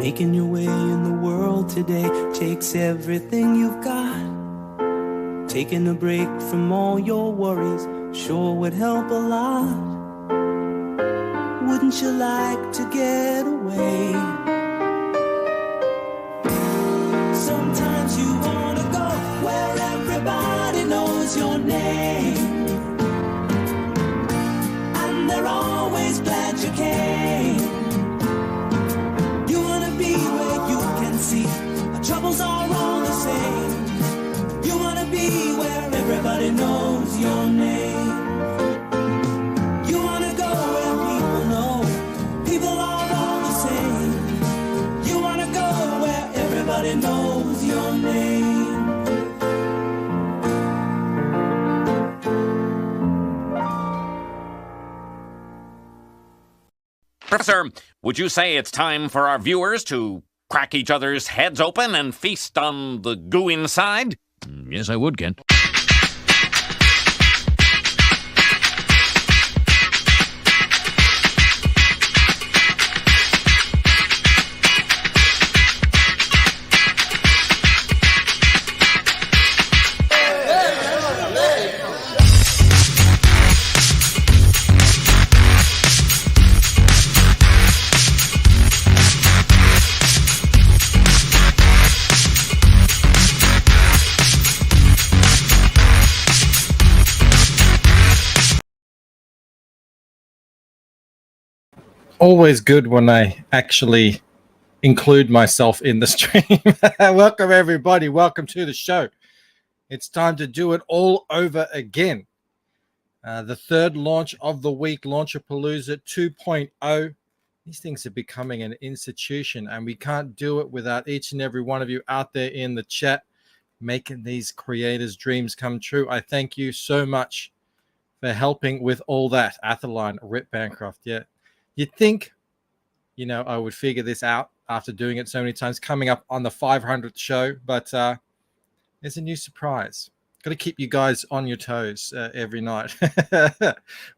Making your way in the world today takes everything you've got. Taking a break from all your worries sure would help a lot. Wouldn't you like to get away? Sometimes you wanna go where everybody knows your name, and they're always glad you came. You wanna be where you can see our troubles are all the same. You wanna be where everybody knows your name. You wanna go where people know people are all the same. You wanna go where everybody knows your name. Professor, would you say it's time for our viewers to crack each other's heads open and feast on the goo inside? Yes, I would, Kent. Always good when I actually include myself in the stream. Welcome, everybody. Welcome to the show. It's time to do it all over again. The third launch of the week, Launchapalooza 2.0. These things are becoming an institution, and we can't do it without each and every one of you out there in the chat making these creators' dreams come true. I thank you so much for helping with all that. Atherline, Rip Bancroft, yeah. You'd think, I would figure this out after doing it so many times, coming up on the 500th show, but there's a new surprise. Got to keep you guys on your toes every night.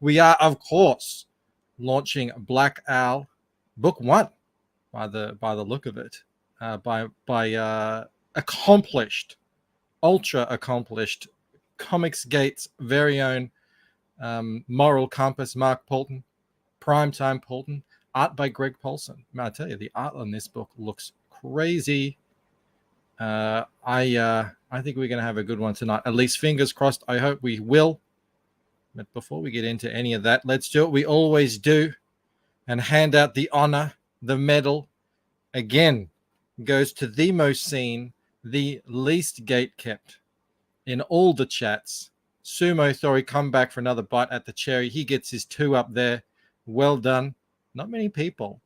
We are, of course, launching Black Owl Book 1 by the look of it, by accomplished, ultra accomplished Comics Gate's very own moral compass, Mark Poulton. Primetime Poulton, art by Greg Poulton. I tell you, the art on this book looks crazy. I think we're going to have a good one tonight. At least fingers crossed. I hope we will. But before we get into any of that, let's do what we always do and hand out the honor, the medal. Again, goes to the most seen, the least gate kept in all the chats. Sumo Thori come back for another bite at the cherry. He gets his 2 up there. Well done. Not many people.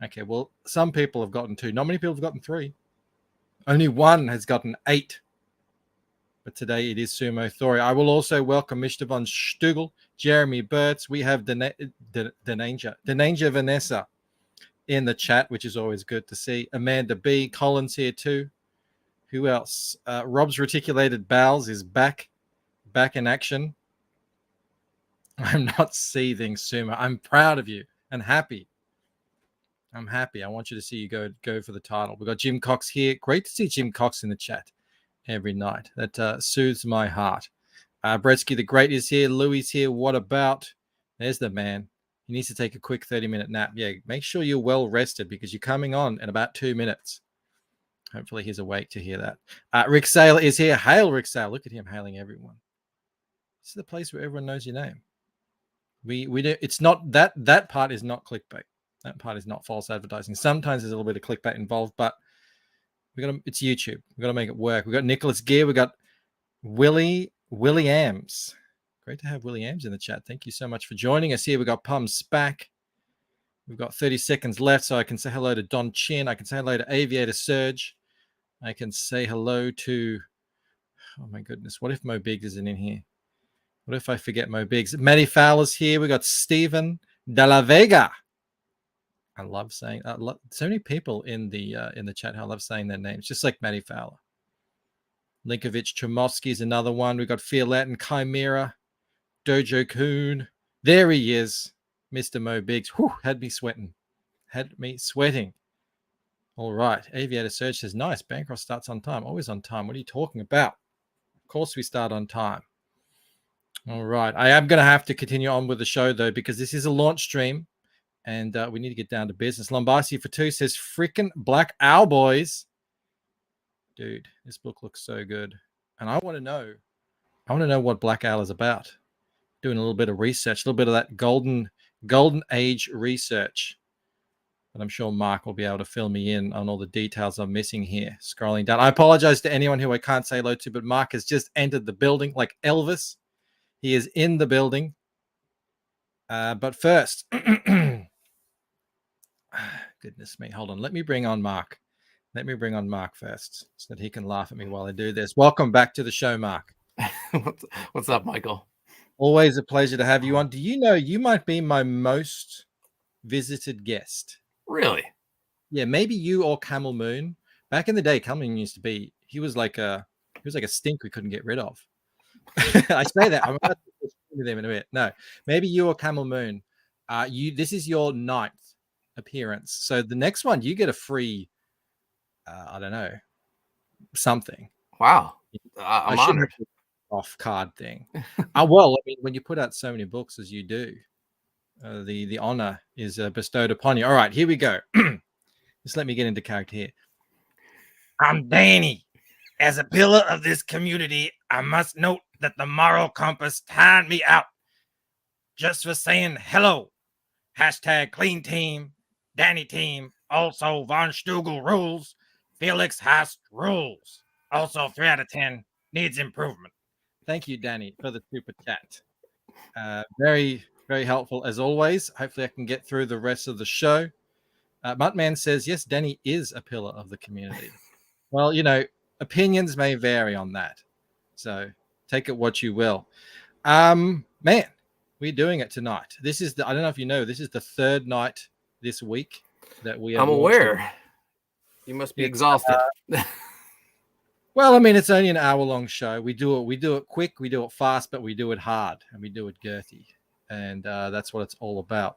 Okay, well, some people have gotten 2. Not many people have gotten 3. Only 1 has gotten 8. But today it is Sumo Thori. I will also welcome Mr. von Stugel, Jeremy Burtz. We have Denanja Vanessa in the chat, which is always good to see. Amanda B. Collins here too. Who else? Rob's Reticulated Bowels is back in action. I'm not seething, Sumo. I'm proud of you and happy. I'm happy. I want you to see you go for the title. We've got Jim Cox here. Great to see Jim Cox in the chat every night. That soothes my heart. Bretsky the Great is here. Louis here. What about? There's the man. He needs to take a quick 30-minute nap. Yeah, make sure you're well rested because you're coming on in about 2 minutes. Hopefully he's awake to hear that. Rick Sale is here. Hail, Rick Sale. Look at him hailing everyone. This is the place where everyone knows your name. We do. It's not that part is not clickbait. That part is not false advertising. Sometimes there's a little bit of clickbait involved, but it's YouTube. We've got to make it work. We've got Nicholas Gear. We've got Willie Ams. Great to have Willie Ams in the chat. Thank you so much for joining us here. We've got Pum Spack. We've got 30 seconds left, so I can say hello to Don Chin. I can say hello to Aviator Surge. I can say hello to, oh my goodness, what if Mo Biggs isn't in here? What if I forget Mo Biggs? Matty Fowler's here. We got Stephen De La Vega. I love saying so many people in the chat. I love saying their names, just like Matty Fowler. Linkovich Chomovsky is another one. We got Fear Latin, Chimera, Dojo Coon. There he is, Mr. Mo Biggs. Whew, had me sweating. All right. Aviator Surge says, nice. Bancroft starts on time. Always on time. What are you talking about? Of course we start on time. All right. I am going to have to continue on with the show, though, because this is a launch stream, and we need to get down to business. Lombasi for 2 says, freaking Black Owl Boys. Dude, this book looks so good. And I want to know what Black Owl is about. Doing a little bit of research, a little bit of that golden age research. But I'm sure Mark will be able to fill me in on all the details I'm missing here. Scrolling down. I apologize to anyone who I can't say hello to, but Mark has just entered the building like Elvis. He is in the building. But first, goodness me, hold on. Let me bring on Mark. First so that he can laugh at me while I do this. Welcome back to the show, Mark. What's up, Michael? Always a pleasure to have you on. Do you know you might be my most visited guest? Really? Yeah, maybe you or Camel Moon. Back in the day, Camel Moon used to be. He was like a stink we couldn't get rid of. I say that. I'm about to with him in a bit. No, maybe you or Camel Moon. This is your 9th appearance. So the next one, you get a free. I don't know, something. Wow, I'm honored. Off card thing. Well, I mean, when you put out so many books as you do. The honor is bestowed upon you. All right, here we go. Just let me get into character here. I'm Danny. As a pillar of this community, I must note that the moral compass timed me out just for saying hello. Hashtag clean team, Danny team. Also, Von Stugel rules. Felix Haas rules. Also, 3 out of 10 needs improvement. Thank you, Danny, for the super chat. Very, very helpful as always. Hopefully I can get through the rest of the show. Muttman says, yes, Danny is a pillar of the community. Well, opinions may vary on that. So take it what you will. Man, we're doing it tonight. This is I don't know if you know, this is the 3rd night this week that we have. I'm aware. You must be exhausted. Well, I mean, it's only an hour-long show. We do it quick, we do it fast, but we do it hard and we do it girthy. And that's what it's all about.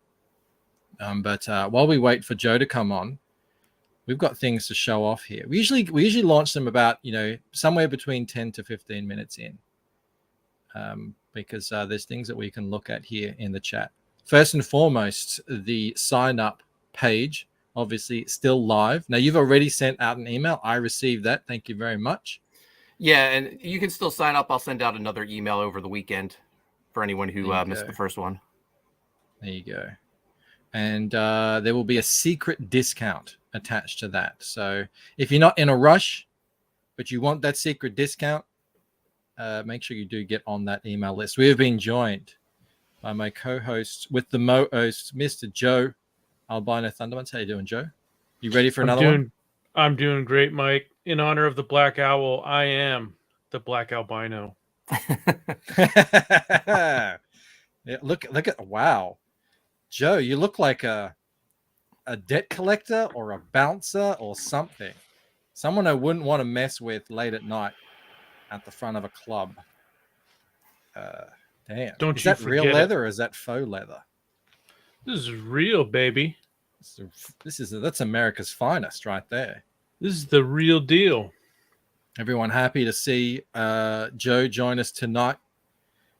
But while we wait for Joe to come on, we've got things to show off here. We usually launch them about somewhere between 10 to 15 minutes in, because there's things that we can look at here in the chat. First and foremost, the sign up page, obviously still live. Now you've already sent out an email. I received that. Thank you very much. Yeah, and you can still sign up. I'll send out another email over the weekend for anyone who missed the first one. There you go. And there will be a secret discount attached to that. So if you're not in a rush, but you want that secret discount, make sure you do get on that email list. We have been joined by my co-host with the most, Mr. Joe Albino Thundermans. How you doing, Joe? You ready for another one? I'm doing great, Mike. In honor of the Black Owl, I am the Black Albino. Yeah, look at wow, Joe, you look like a debt collector or a bouncer or something. Someone I wouldn't want to mess with late at night at the front of a club. Damn. Don't is you that real leather or is that faux leather? This is real, baby. That's America's finest right there. This is the real deal. Everyone happy to see Joe join us tonight.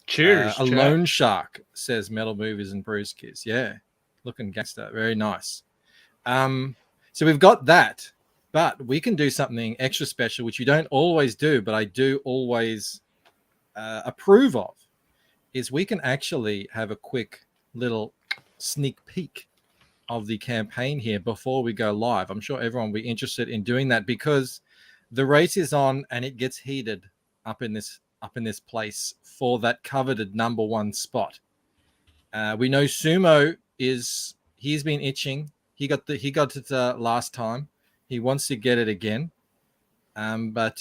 Cheers. A loan shark, says Metal Movies and Brewskis. Yeah, looking gangster. Very nice. So we've got that, but we can do something extra special, which you don't always do, but I do always approve of, is we can actually have a quick little sneak peek of the campaign here before we go live. I'm sure everyone will be interested in doing that because the race is on and it gets heated up in this place for that coveted #1 spot. We know Sumo he's been itching. He got it last time. He wants to get it again. But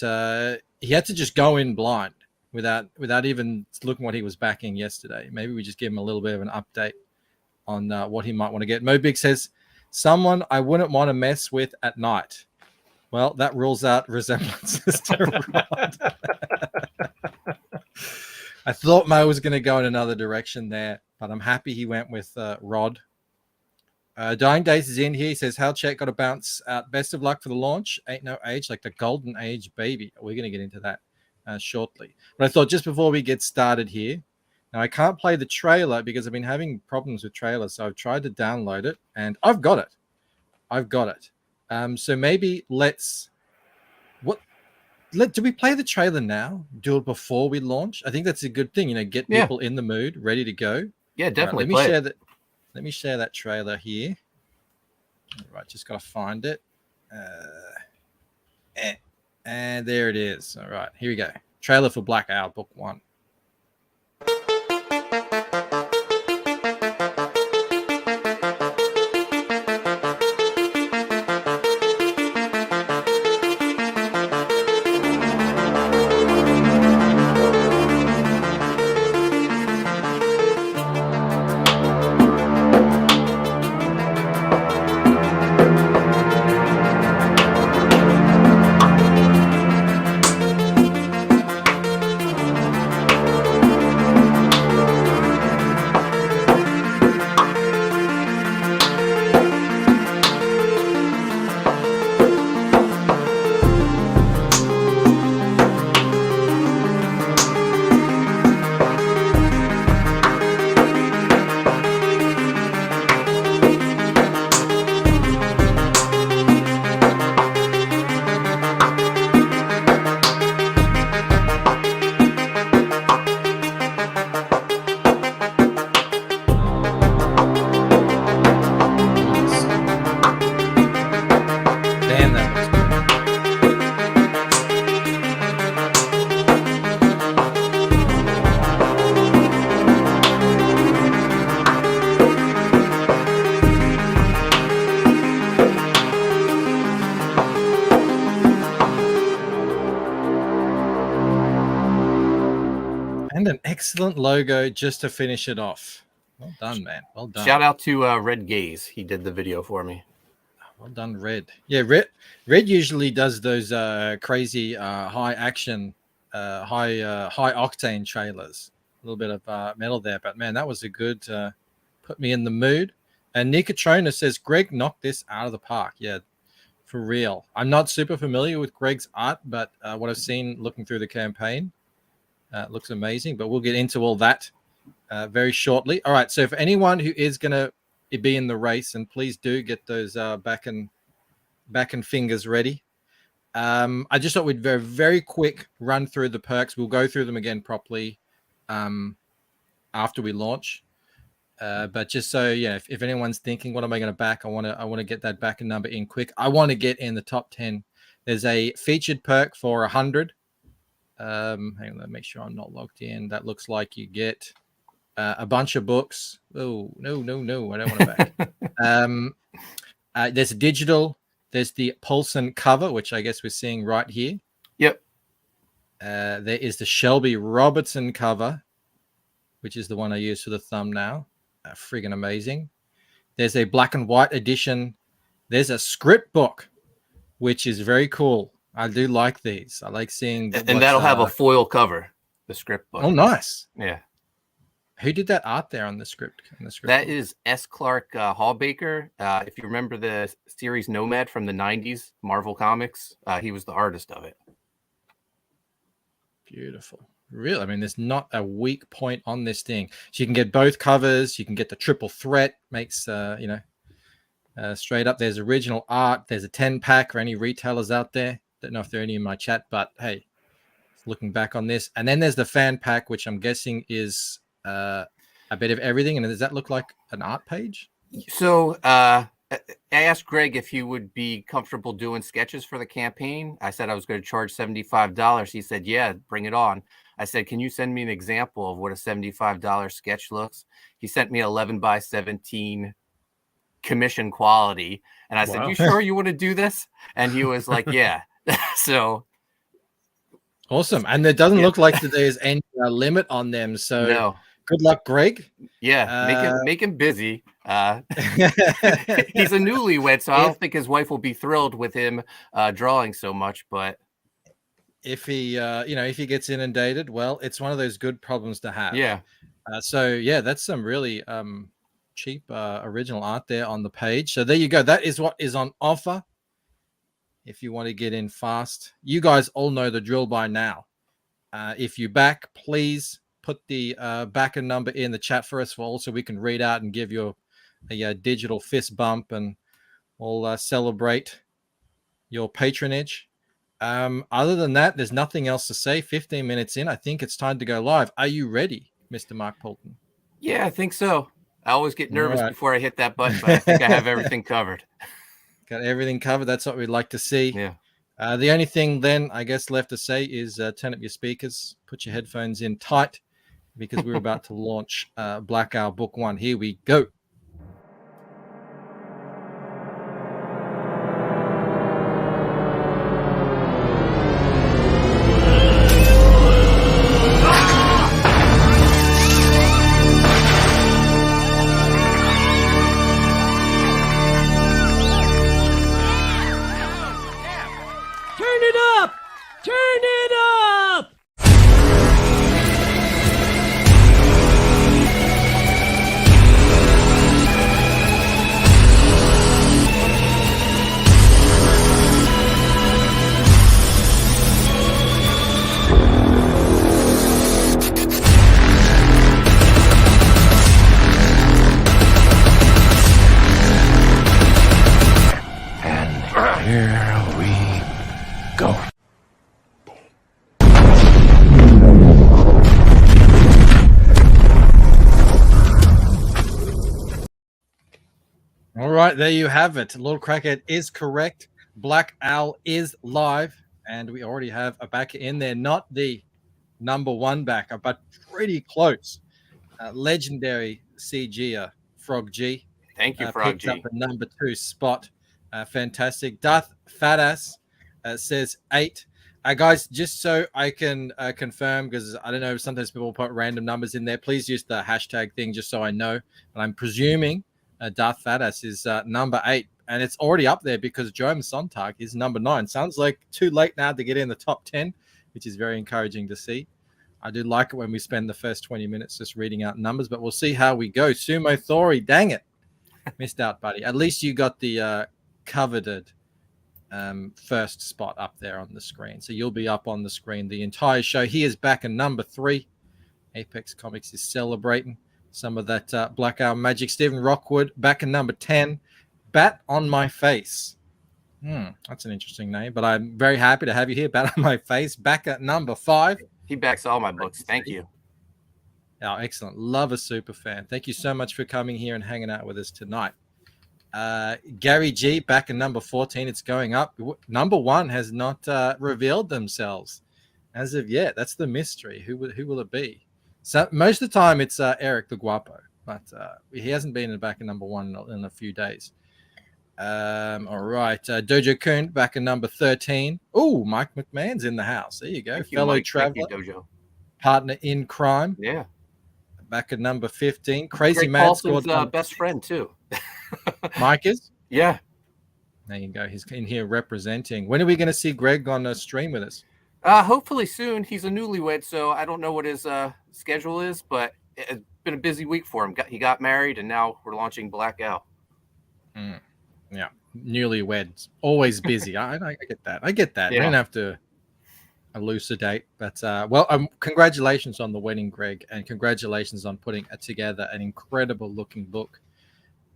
he had to just go in blind without even looking what he was backing yesterday. Maybe we just give him a little bit of an update on what he might want to get. Mobig says, someone I wouldn't want to mess with at night. Well, that rules out resemblances to Rod. I thought Mo was going to go in another direction there, but I'm happy he went with Rod. Dying Days is in here. He says, "How Check got a bounce out. Best of luck for the launch. Ain't no age like the golden age, baby." We're going to get into that shortly. But I thought just before we get started here, now I can't play the trailer because I've been having problems with trailers. So I've tried to download it, and I've got it. So maybe do we play the trailer now? Do it before we launch? I think that's a good thing. Get people in the mood, ready to go. Yeah, definitely. Right, let me share that trailer here. All right, just got to find it. And there it is. All right, here we go. Trailer for Black Owl Book 1. And an excellent logo just to finish it off. Well done, man. Well done. Shout out to Red Gaze. He did the video for me. Well done, Red. Yeah, Red usually does those crazy high action, high octane trailers. A little bit of metal there, but man, that was a good put me in the mood. And Nicotrona says Greg knocked this out of the park. Yeah, for real. I'm not super familiar with Greg's art, but what I've seen looking through the campaign looks amazing. But we'll get into all that very shortly. All right. So for anyone who is going to be in the race, and please do get those back and fingers ready. I just thought we'd very quick run through the perks. We'll go through them again properly after we launch. But just so if anyone's thinking, what am I going to back? I want to get that back and number in quick. I want to get in the top 10. There's a featured perk for 100. Hang on, let me make sure I'm not logged in. That looks like you get a bunch of books. Oh, no, I don't want to back. There's a digital. There's the Poulton cover, which I guess we're seeing right here. Yep. There is the Shelby Robertson cover, which is the one I use for the thumbnail. Friggin' amazing. There's a black and white edition. There's a script book, which is very cool. I do like these. I like seeing. And that'll have a foil cover, the script book. Oh, nice. Yeah. Who did that art there on the script? That is S. Clark Hallbaker. If you remember the series Nomad from the 90s, Marvel Comics, he was the artist of it. Beautiful. Really? I mean, there's not a weak point on this thing. So you can get both covers. You can get the triple threat. Makes, straight up. There's original art. There's a 10-pack for any retailers out there. Don't know if there are any in my chat, but hey, looking back on this. And then there's the fan pack, which I'm guessing is a bit of everything. And does that look like an art page? So I asked Greg if he would be comfortable doing sketches for the campaign. I said I was going to charge $75. He said, yeah, bring it on. I said, can you send me an example of what a $75 sketch looks? He sent me 11 by 17 commission quality. And I said, you sure you want to do this? And he was like, yeah. So awesome. And it doesn't look like that there's any limit on them. So no. Good luck, Greg. Yeah, make him busy. He's a newlywed, so I don't think his wife will be thrilled with him drawing so much. But if he, if he gets inundated, well, it's one of those good problems to have. Yeah. That's some really cheap original art there on the page. So there you go. That is what is on offer. If you want to get in fast, you guys all know the drill by now. If you back, please put the backer number in the chat for us all, so we can read out and give you a digital fist bump, and we'll celebrate your patronage. Other than that, there's nothing else to say. 15 minutes in, I think it's time to go live. Are you ready, Mr. Mark Poulton? Yeah, I think so. I always get nervous before I hit that button, but I think I have everything covered. Got everything covered. That's what we'd like to see. Yeah. The only thing then, I guess, left to say is turn up your speakers, put your headphones in tight, because we're about to launch Black Owl Book 1. Here we go. All right, there you have it. Lord Crackhead is correct. Black Owl is live, and we already have a backer in there. Not the number one backer, but pretty close. Legendary CG, Frog G. Thank you, Frog picked G. up the number 2 spot. Fantastic. Darth Fatass says 8. Guys, just so I can confirm, because I don't know, sometimes people put random numbers in there. Please use the hashtag thing just so I know. But I'm presuming Darth Fatass is number 8, and it's already up there because Joam Sontag is number 9. Sounds like too late now to get in the top 10, which is very encouraging to see. I do like it when we spend the first 20 minutes just reading out numbers, but we'll see how we go. Sumo Thori, dang it. Missed out, buddy. At least you got the coveted first spot up there on the screen. So you'll be up on the screen the entire show. He is back in number 3. Apex Comics is celebrating some of that Black Owl magic. Stephen Rockwood back in number 10. Bat on My Face. That's an interesting name, but I'm very happy to have you here. Bat on My Face back at number 5. He backs all my books. Thank you. Oh, excellent. Love a super fan. Thank you so much for coming here and hanging out with us tonight. Gary G back in number 14. It's going up. Number 1 has not revealed themselves as of yet. That's the mystery. Who will it be? So most of the time it's Eric the Guapo, but he hasn't been in the back in number 1 in a few days. All right. Dojo Kun back in number 13. Oh, Mike McMahon's in the house. There you go. Thank you, fellow Mike. traveler, Thank you, Dojo. partner in crime. Yeah. Back at number 15. Crazy Greg Mad Paulson's scored best friend too. Mike is? Yeah. There you go. He's in here representing. When are we going to see Greg on a stream with us? Hopefully soon. He's a newlywed, so I don't know what his schedule is, but it's been a busy week for him. He got married, and now we're launching Black Owl. Yeah, newlyweds, always busy. I get that. I get that. Yeah. We don't have to elucidate, but congratulations on the wedding, Greg, and congratulations on putting together an incredible looking book.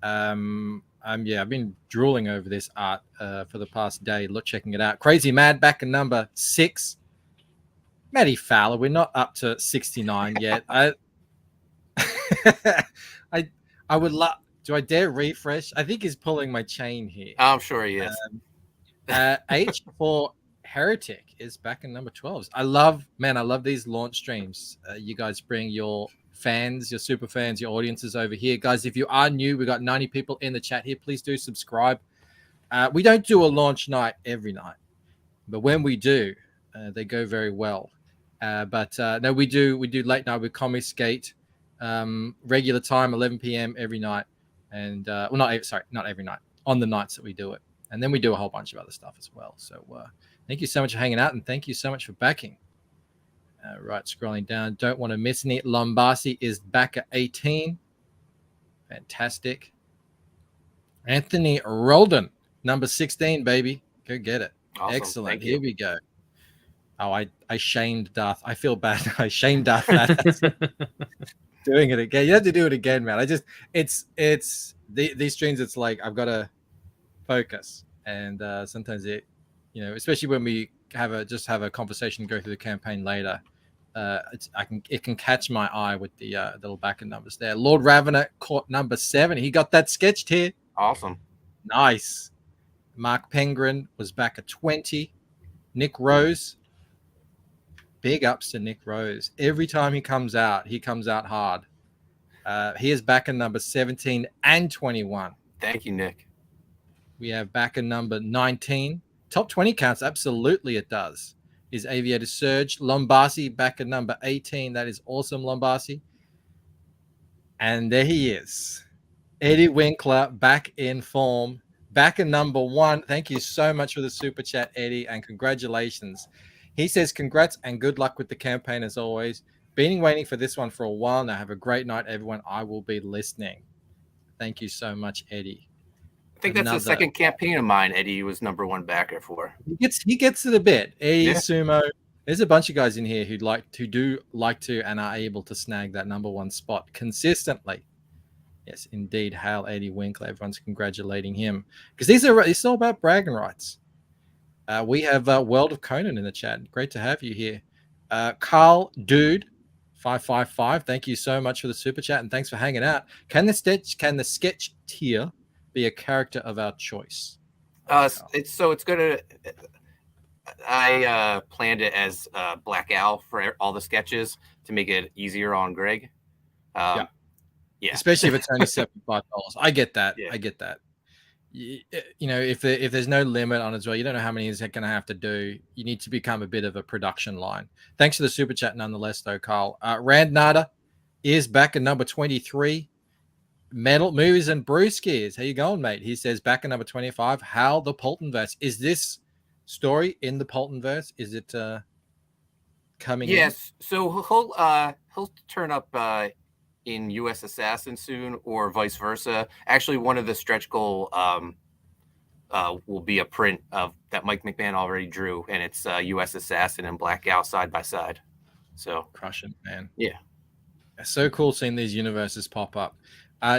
I've been drooling over this art for the past day, checking it out. Crazy Mad back in number 6. Matty Fowler, we're not up to 69 yet. I would love. Do I dare refresh? I think he's pulling my chain here. I'm sure he is. H for Heretic is back in number 12. I love these launch streams. You guys bring your fans, your super fans, your audiences over here. Guys, if you are new, we got 90 people in the chat here. Please do subscribe. We don't do a launch night every night, but when we do, they go very well. No, we do late night with Comic Skate, regular time, 11 p.m. every night. And not every night, on the nights that we do it. And then we do a whole bunch of other stuff as well. So thank you so much for hanging out, and thank you so much for backing. Right, scrolling down. Don't want to miss any. Lombasi is back at 18. Fantastic. Anthony Roldan, number 16, baby. Go get it. Awesome. Excellent. Thank you. Here we go. Oh, I shamed Darth. I feel bad. I shamed Darth Vader. Doing it again. You have to do it again, man. These streams. It's like I've got to focus, and sometimes especially when we have a conversation, go through the campaign later. It can catch my eye with the little backer numbers there. Lord Ravener caught number 7. He got that sketched here. Awesome. Nice. Mark Pengrin was back at 20. Nick Rose. Big ups to Nick Rose. Every time he comes out hard. He is back in number 17 and 21. Thank you, Nick. We have back in number 19. Top 20 counts. Absolutely, it does. Is Aviator Surge. Lombasi back at number 18. That is awesome, Lombasi. And there he is. Eddie Winkler back in form. Back in number 1. Thank you so much for the super chat, Eddie, and congratulations. He says, congrats and good luck with the campaign as always. Been waiting for this one for a while now. Have a great night, everyone. I will be listening. Thank you so much, Eddie. I think that's the second campaign of mine Eddie was number 1 backer for. He gets it a bit. Eddie, Sumo. There's a bunch of guys in here who do like to and are able to snag that number 1 spot consistently. Yes, indeed. Hail Eddie Winkler. Everyone's congratulating him. Because it's all about bragging rights. We have World of Conan in the chat. Great to have you here. Carl Dude 555. Thank you so much for the super chat and thanks for hanging out. Can the sketch tier be a character of our choice? It's gonna. I planned it as Black Owl for all the sketches to make it easier on Greg. Yeah. Especially if it's only $75. I get that. Yeah. I get that. If there's no limit on it as well, you don't know how many is it going to have to do. You need to become a bit of a production line. Thanks for the super chat nonetheless, though, Carl. Rand Nada is back at number 23. Metal Movies and Brewskis. How you going, mate? He says back at number 25. How the Poulton verse. Is this story in the Poulton verse? Is it coming? Yes. So he'll turn up in U.S. Assassin soon, or vice versa. Actually, one of the stretch goal will be a print of that Mike McMahon already drew, and it's U.S. Assassin and Black Owl side by side. So crushing, man. Yeah, it's so cool seeing these universes pop up.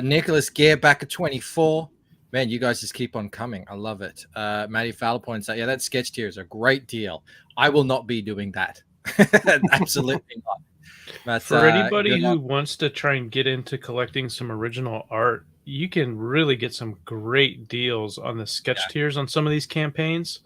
Nicholas Gear back at 24. Man, you guys just keep on coming. I love it. Matty Fowler points out, that sketch tier is a great deal. I will not be doing that. Absolutely not. But, for anybody who wants to try and get into collecting some original art, you can really get some great deals on the sketch tiers on some of these campaigns,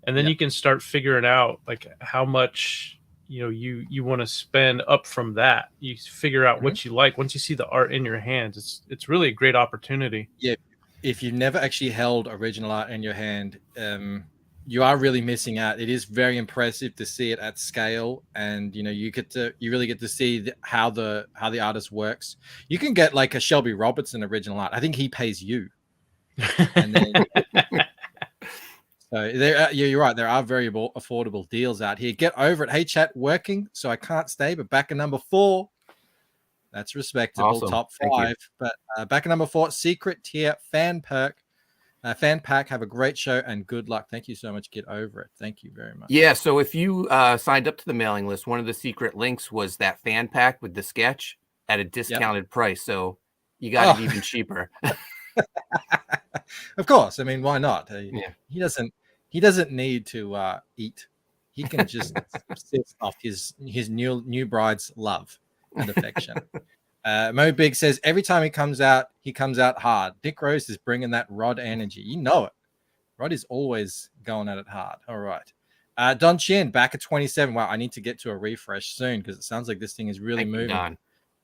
and then you can start figuring out like how much you want to spend up from that. You figure out what you like once you see the art in your hands. It's really a great opportunity. Yeah, if you've never actually held original art in your hand, you are really missing out. It is very impressive to see it at scale, and you really get to see how the artist works. You can get like a Shelby Robertson original art. I think he pays you. And then, so you're right. There are very affordable deals out here. Get over it. Hey, chat working, so I can't stay. But back at number 4, that's respectable. Awesome. Top 5. But back at number 4, secret tier fan perk. Fan pack, have a great show and good luck. Thank you so much. Get over it. Thank you very much. Yeah. So if you signed up to the mailing list, one of the secret links was that fan pack with the sketch at a discounted price. So you got it even cheaper. Of course. I mean, why not? He doesn't need to eat. He can just sit off his new bride's love and affection. Mo Big says every time he comes out hard. Dick Rose is bringing that Rod energy. You know it. Rod is always going at it hard. All right. Don Chin back at 27. Wow, I need to get to a refresh soon because it sounds like this thing is really moving.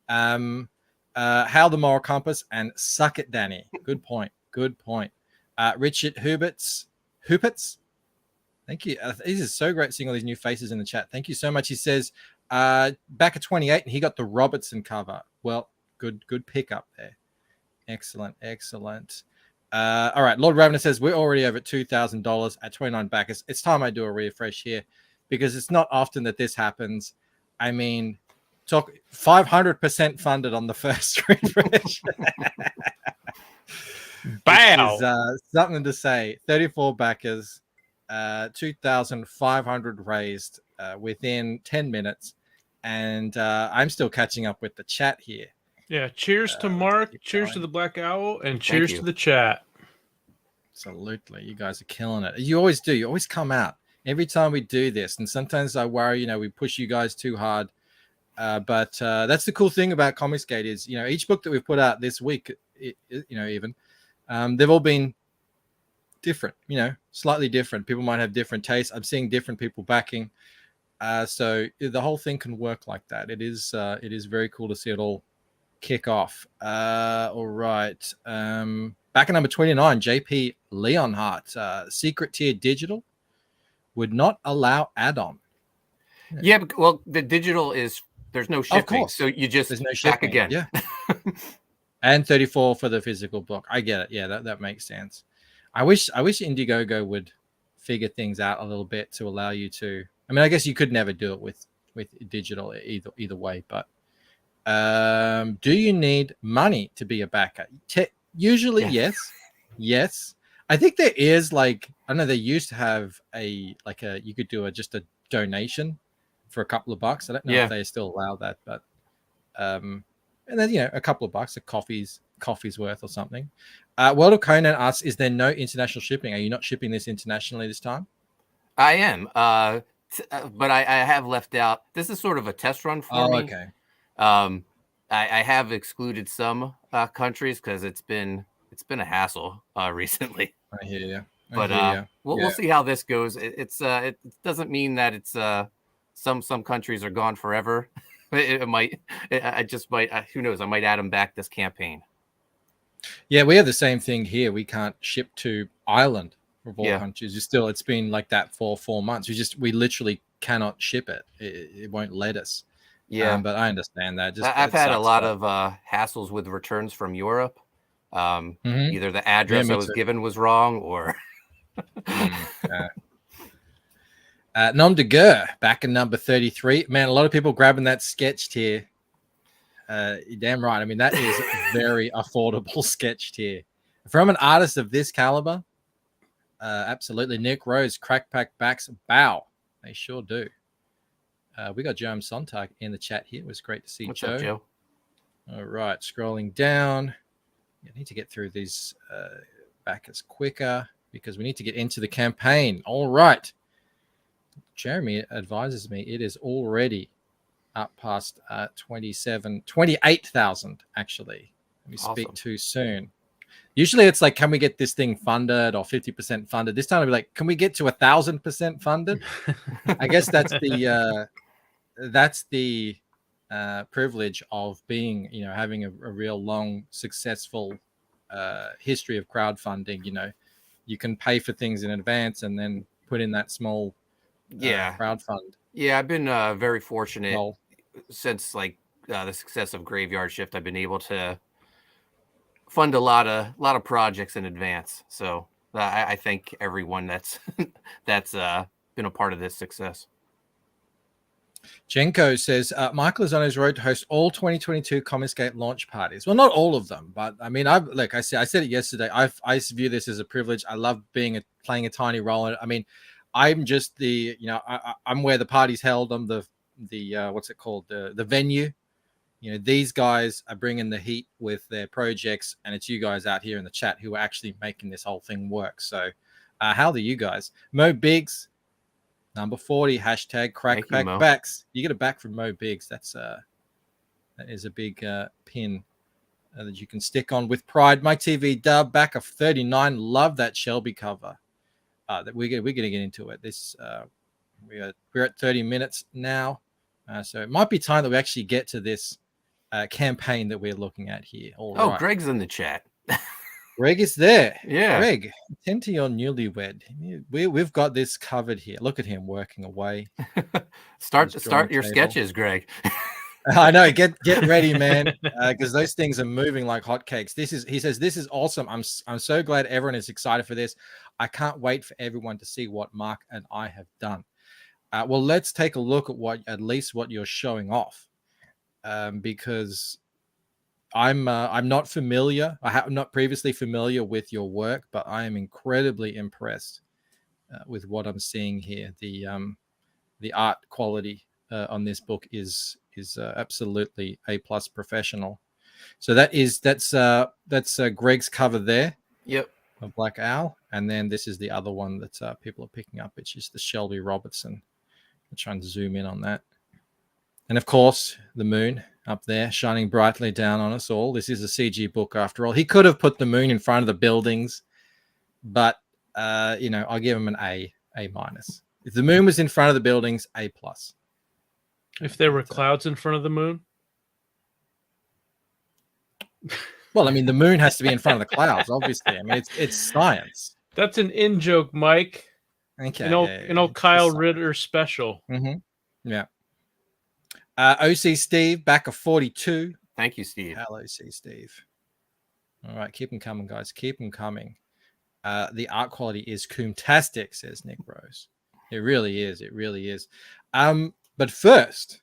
How the Moral Compass and Suck It, Danny. Good point. Richard Hupitz. Thank you. This is so great seeing all these new faces in the chat. Thank you so much. He says back at 28 and he got the Robertson cover. Well, good pickup there. Excellent. All right. Lord Ravener says we're already over $2,000 at 29 backers. It's time I do a refresh here because it's not often that this happens. I mean, talk 500% funded on the first refresh. Bow. Which is something to say. 34 backers, 2,500 raised within 10 minutes. And I'm still catching up with the chat here. Yeah. Cheers to Mark. Cheers to the Black Owl. And cheers to the chat. Absolutely. You guys are killing it. You always do. You always come out every time we do this. And sometimes I worry, we push you guys too hard. But that's the cool thing about Comicsgate is, each book that we've put out this week, even they've all been different, slightly different. People might have different tastes. I'm seeing different people backing. So the whole thing can work like that. It is very cool to see it all kick off. All right. Back at number 29, JP Leonhardt, Secret Tier Digital would not allow add-on. Yeah, well, the digital is there's no shipping, so you just there's no back shipping. again. Yeah. And 34 for the physical book. I get it. Yeah, that makes sense. I wish Indiegogo would figure things out a little bit to allow you to. I mean, I guess you could never do it with digital either way, but do you need money to be a backer? Usually, yes. I think there is I know they used to have you could do just a donation for a couple of bucks. I don't know if they still allow that, but and then a couple of bucks, a coffee's worth or something. World of Conan asks, is there no international shipping? Are you not shipping this internationally this time? I am, but I have left out. This is sort of a test run for me. Okay. I have excluded some countries because it's been a hassle recently. I hear you. But we'll see how this goes. It doesn't mean that it's some countries are gone forever. It might. I just might. Who knows? I might add them back this campaign. Yeah, we have the same thing here. We can't ship to Ireland of all countries. It's been like that for 4 months. We literally cannot ship it. It won't let us. Yeah, but I understand that. I've had a lot of hassles with returns from Europe. Either the address I was given was wrong or. Nom de guerre back in number 33. Man, a lot of people grabbing that sketch tier. Damn right. I mean, that is very affordable sketch tier from an artist of this caliber. Absolutely. Nick Rose, Crack Pack backs bow. They sure do. We got Joe Sontag in the chat here. It was great to see What's Joe. up, Joe? All right, scrolling down. I need to get through these backers quicker because we need to get into the campaign. All right. Jeremy advises me it is already up past 28,000 actually. Let me speak too soon. Usually it's like, can we get this thing funded or 50% funded? This time I'll be like, can we get to 1,000% funded? I guess that's the privilege of being, having a real long, successful history of crowdfunding. You can pay for things in advance and then put in that small crowd fund. Yeah, I've been very fortunate since the success of Graveyard Shift. I've been able to fund a lot of projects in advance. So I thank everyone that's been a part of this success. Jenko says Michael is on his road to host all 2022 Comicsgate launch parties. Well, not all of them, but I mean, I said it yesterday. I view this as a privilege. I love playing a tiny role in it. I mean, I'm just I'm where the party's held. I'm the what's it called? The venue. These guys are bringing the heat with their projects, and it's you guys out here in the chat who are actually making this whole thing work. So, how are you guys? Mo Biggs, number 40, hashtag crack back backs. You get a back from Mo Biggs. That is a big pin that you can stick on with pride. My TV dub back of 39. Love that Shelby cover. We're going to get into it. We're at 30 minutes now, so it might be time that we actually get to this campaign that we're looking at here. Right. Greg's in the chat. Greg is there. Yeah, Greg, attend to your newlywed. We've got this covered here. Look at him working away. Start your sketches, Greg. I know. Get ready, man, because those things are moving like hotcakes. He says this is awesome. I'm so glad everyone is excited for this. I can't wait for everyone to see what Mark and I have done. Well, let's take a look at what you're showing off. because I'm not familiar. I'm not previously familiar with your work, but I am incredibly impressed with what I'm seeing here. The art quality on this book is absolutely A+ professional. So that's Greg's cover there. Yep. Of Black Owl, and then this is the other one that people are picking up, which is the Shelby Robertson. I'm trying to zoom in on that, and of course the moon up there shining brightly down on us all. This is a CG book after all. He could have put the moon in front of the buildings, but I'll give him an A minus. If the moon was in front of the buildings, A+. If there were clouds in front of the moon? Well, I mean, the moon has to be in front of the clouds, obviously. I mean, it's science. That's an in-joke, Mike. Okay. An old Kyle Ritter special. Mm-hmm. Yeah. OC Steve, back of 42. Thank you, Steve. Hello, OC Steve. All right, keep them coming, guys. Keep them coming. The art quality is coomtastic, says Nick Rose. It really is. It really is. But first,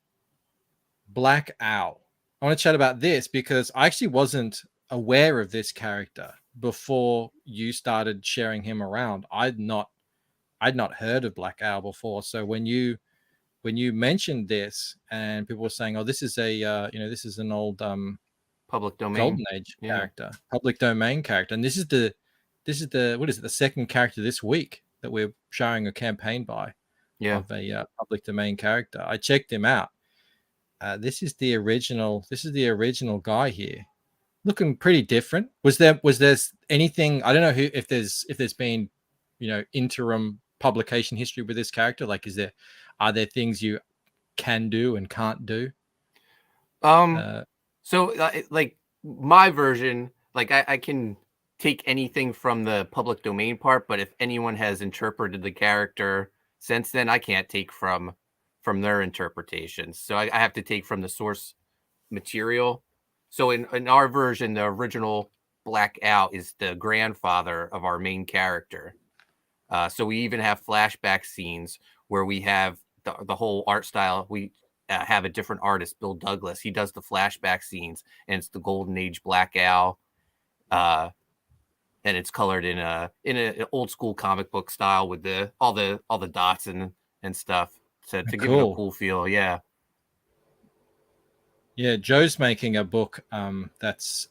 Black Owl. I want to chat about this because I actually wasn't aware of this character before you started sharing him around. I'd not heard of Black Owl before. So when you mentioned this and people were saying, "Oh, this is this is an old public domain Golden Age character, public domain character," and this is the what is it, the second character this week that we're showing a campaign by of a public domain character. I checked him out. This is the original guy here, looking pretty different. Was there anything? I don't know if there's been interim publication history with this character. Like, are there things you can do and can't do? So like my version, like I can take anything from the public domain part, but if anyone has interpreted the character since then, I can't take from their interpretations. So I have to take from the source material. So in our version, the original Black Owl is the grandfather of our main character. So we even have flashback scenes where we have the whole art style. We have a different artist, Bill Douglas. He does the flashback scenes, and it's the Golden Age Black Owl. And it's colored in an old school comic book style with all the dots and stuff to give it a cool feel. Yeah. Yeah, Joe's making a book that's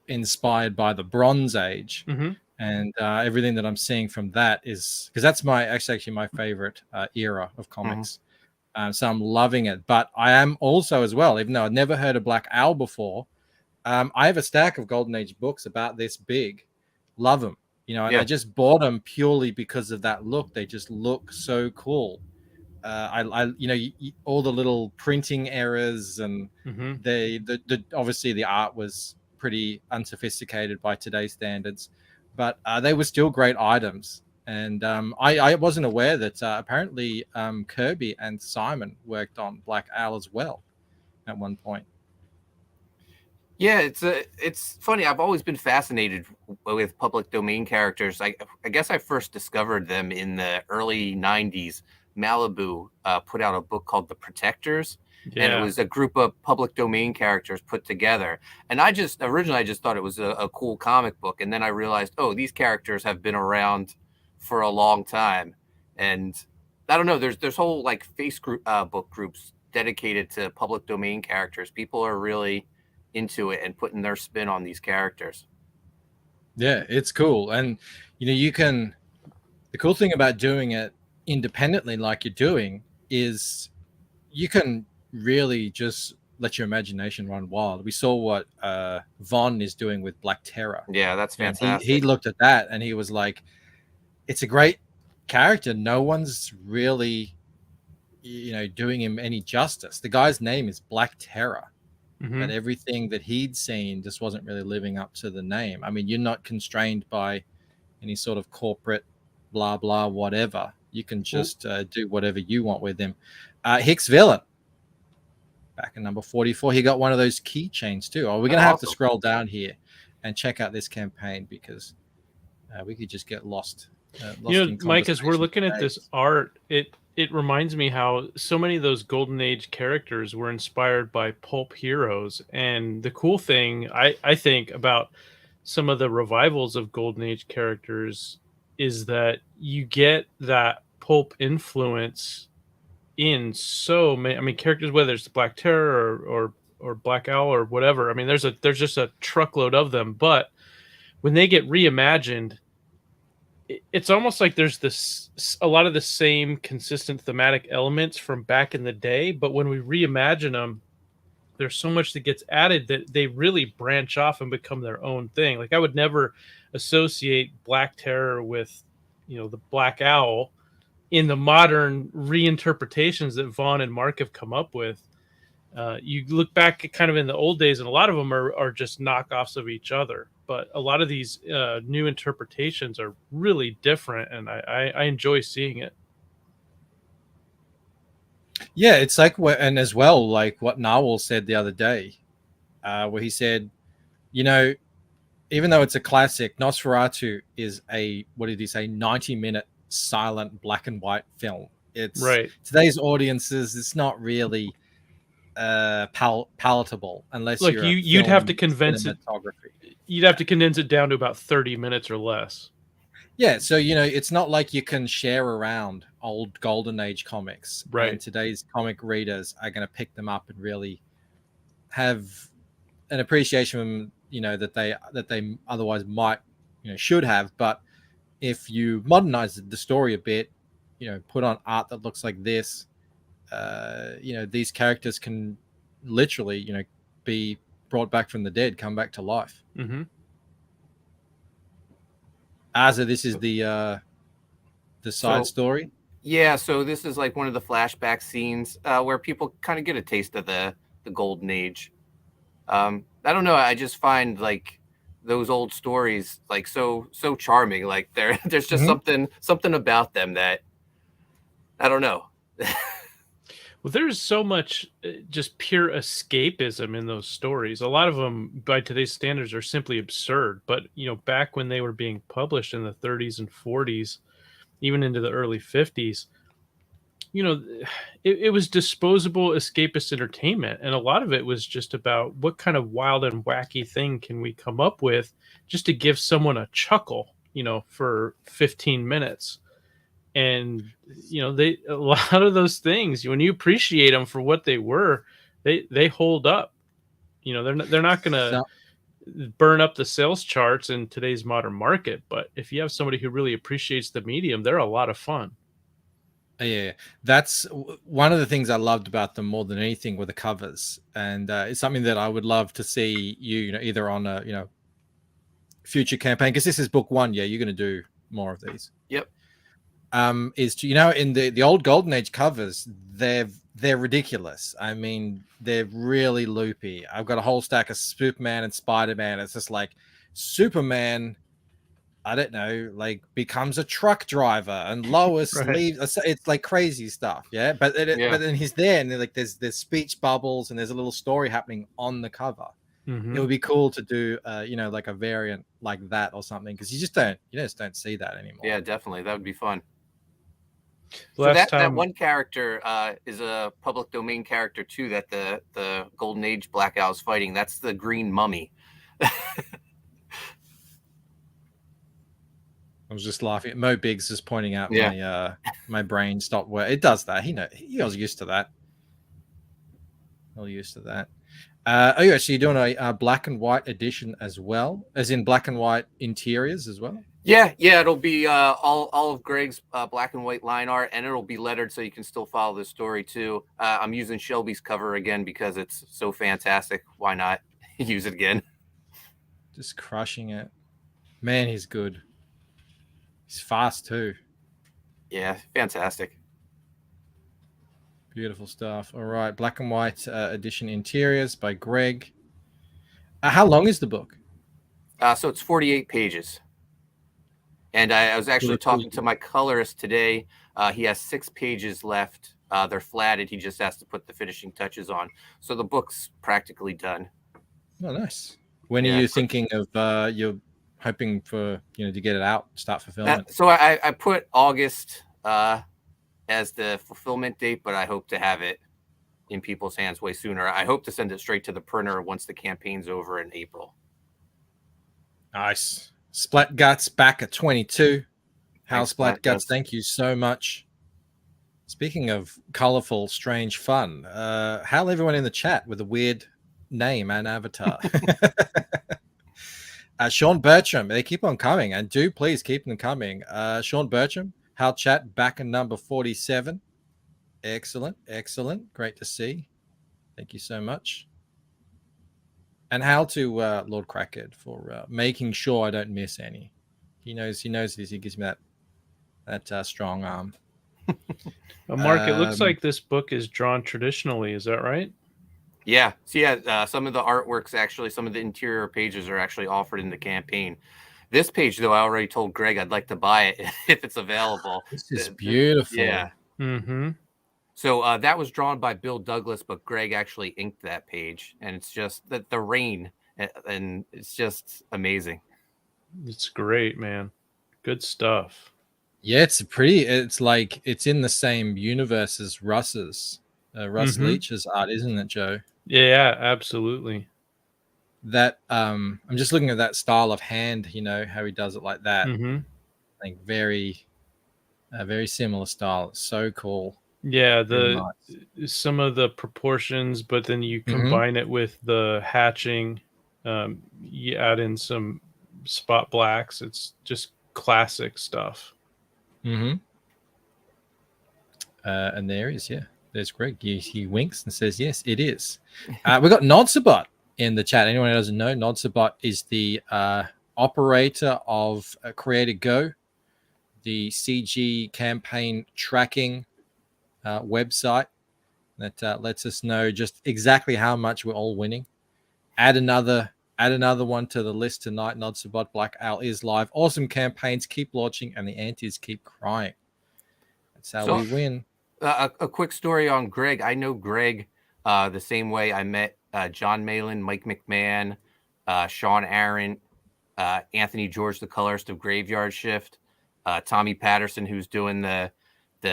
inspired by the Bronze Age, and everything that I'm seeing from that is because that's actually my favorite era of comics. So I'm loving it. But I am also as well, even though I've never heard of Black Owl before, I have a stack of Golden Age books about this big. Love them. And I just bought them purely because of that look. They just look so cool. All the little printing errors and the obviously the art was pretty unsophisticated by today's standards, but they were still great items. And I wasn't aware that apparently Kirby and Simon worked on Black Owl as well at one point. Yeah, it's funny. I've always been fascinated with public domain characters. I guess I first discovered them in the early 90s. Malibu put out a book called The Protectors, and it was a group of public domain characters put together. And originally I just thought it was a cool comic book, and then I realized, oh, these characters have been around for a long time. And I don't know, there's whole like book groups dedicated to public domain characters. People are really into it and putting their spin on these characters. Yeah, it's cool. And the cool thing about doing it independently like you're doing is you can really just let your imagination run wild. We saw what Vaughn is doing with Black Terror. Yeah, that's fantastic. He looked at that and he was like, it's a great character. No one's really doing him any justice. The guy's name is Black Terror. But everything that he'd seen just wasn't really living up to the name. I mean, you're not constrained by any sort of corporate blah, blah, whatever. You can just do whatever you want with him. Hicks Villain, back in number 44. He got one of those keychains too. We're going to have to scroll down here and check out this campaign because we could just get lost. Mike, as we're looking at this art, it reminds me how so many of those golden age characters were inspired by pulp heroes. And the cool thing I think about some of the revivals of golden age characters is that you get that pulp influence in so many. I mean, characters, whether it's the Black Terror or Black Owl or whatever. I mean, there's just a truckload of them. But when they get reimagined, it's almost like there's a lot of the same consistent thematic elements from back in the day, but when we reimagine them, there's so much that gets added that they really branch off and become their own thing. Like I would never associate Black Terror with, the Black Owl in the modern reinterpretations that Vaughn and Mark have come up with. You look back at kind of in the old days, and a lot of them are just knockoffs of each other. But a lot of these new interpretations are really different, and I enjoy seeing it. Yeah, it's like and as well, like what Narwhal said the other day, where he said, even though it's a classic, Nosferatu is what did he say, 90-minute silent black and white film. It's right. Today's audiences, it's not really palatable unless you'd have to convince it. You'd have to condense it down to about 30 minutes or less. Yeah, so it's not like you can share around old golden age comics. Right. And today's comic readers are going to pick them up and really have an appreciation of them, that they otherwise might, should have. But if you modernize the story a bit, put on art that looks like this, these characters can literally, be brought back from the dead, come back to life. Mm-hmm. Azza, this is the side story. Yeah, so this is like one of the flashback scenes where people kind of get a taste of the golden age. I don't know. I just find like those old stories like so charming. Like there's just something about them that I don't know. Well, there's so much just pure escapism in those stories. A lot of them, by today's standards, are simply absurd. But, back when they were being published in the 30s and 40s, even into the early 50s, it was disposable escapist entertainment. And a lot of it was just about what kind of wild and wacky thing can we come up with just to give someone a chuckle, for 15 minutes. And a lot of those things, when you appreciate them for what they were, they hold up. They're not going to burn up the sales charts in today's modern market. But if you have somebody who really appreciates the medium, they're a lot of fun. Yeah, that's one of the things I loved about them more than anything were the covers, and it's something that I would love to see you, either on a future campaign, because this is book one. Yeah, you're going to do more of these. Yep. Is to in the old golden age covers, they're ridiculous. I mean, they're really loopy. I've got a whole stack of Superman and Spider-Man. It's just like Superman, I don't know, like becomes a truck driver, and Lois leaves. It's like crazy stuff. Yeah, but then he's there, and like there's speech bubbles, and there's a little story happening on the cover. Mm-hmm. It would be cool to do like a variant like that or something, because you just don't see that anymore. Yeah, definitely, that would be fun. So that one character is a public domain character too, that the Golden Age Black Owl is fighting. That's the Green Mummy. I was just laughing. Mo Biggs is pointing out my brain stopped work. It does that. He was used to that. All used to that. So you're doing a black and white edition as well, as in black and white interiors as well? Yeah, it'll be all of Greg's black and white line art, and it'll be lettered so you can still follow the story too. I'm using Shelby's cover again because it's so fantastic. Why not use it again? Just crushing it. Man, he's good. He's fast too. Yeah, fantastic. Beautiful stuff. All right, black and white edition interiors by Greg. How long is the book? So it's 48 pages. And I was actually talking to my colorist today. He has 6 pages left. They're flatted. He just has to put the finishing touches on. So the book's practically done. Oh, nice. When are you thinking of you're hoping for to get it out, start fulfillment? So I put August, and as the fulfillment date, but I hope to have it in people's hands way sooner. I hope to send it straight to the printer once the campaign's over in April. Nice. Splat Guts back at 22. Hal Thanks, Splat Guts, Guts. thank you so much. Speaking of colorful, strange fun, Hal, everyone in the chat with a weird name and avatar. Sean Bertram, they keep on coming, and do please keep them coming. Sean Bertram, Hal Chat back in number 47. Excellent, excellent. Great to see. Thank you so much. And Hal to Lord Crackhead for making sure I don't miss any. He knows this. He gives me that strong arm. Mark, it looks like this book is drawn traditionally. Is that right? Yeah. So yeah, some of the artworks actually, some of the interior pages are actually offered in the campaign. This page, though, I already told Greg I'd like to buy it if it's available. This is beautiful. Yeah. Mm-hmm. So that was drawn by Bill Douglas, but Greg actually inked that page, and it's just the rain, and it's just amazing. It's great, man. Good stuff. Yeah, it's like it's in the same universe as Russ's. Russ Leach's art, isn't it, Joe? Yeah, absolutely. That I'm just looking at that style of hand, how he does it like that. Mm-hmm. Like very similar style. It's so cool. Yeah, Nice. some of the proportions, but then you combine it with the hatching. You add in some spot blacks. It's just classic stuff. Mm-hmm. And there is, there's Greg. He winks and says, yes, it is. We got Nodsabot in the chat. Anyone who doesn't know, Nodsabot is the operator of Creator Go, the CG campaign tracking website that lets us know just exactly how much we're all winning. Add another one to the list tonight. Nodsabot, Black Owl is live. Awesome campaigns keep launching, and the antis keep crying. That's how we win. A quick story on Greg. I know Greg the same way I met John Malin, Mike McMahon, Sean Aaron, Anthony George, the colorist of Graveyard Shift, Tommy Patterson, who's doing the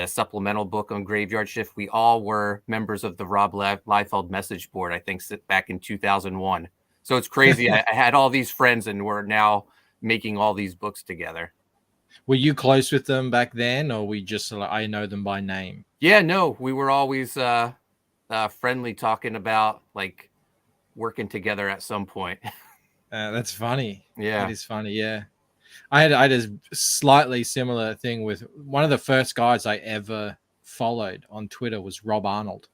supplemental book on Graveyard Shift. We all were members of the Rob Liefeld message board, I think, back in 2001. So it's crazy. I had all these friends, and we're now making all these books together. Were you close with them back then, or we just I know them by name? Yeah, no, we were always friendly, talking about like working together at some point. That's funny. Yeah, it is funny. Yeah, I had a slightly similar thing with one of the first guys I ever followed on Twitter was Rob Arnold.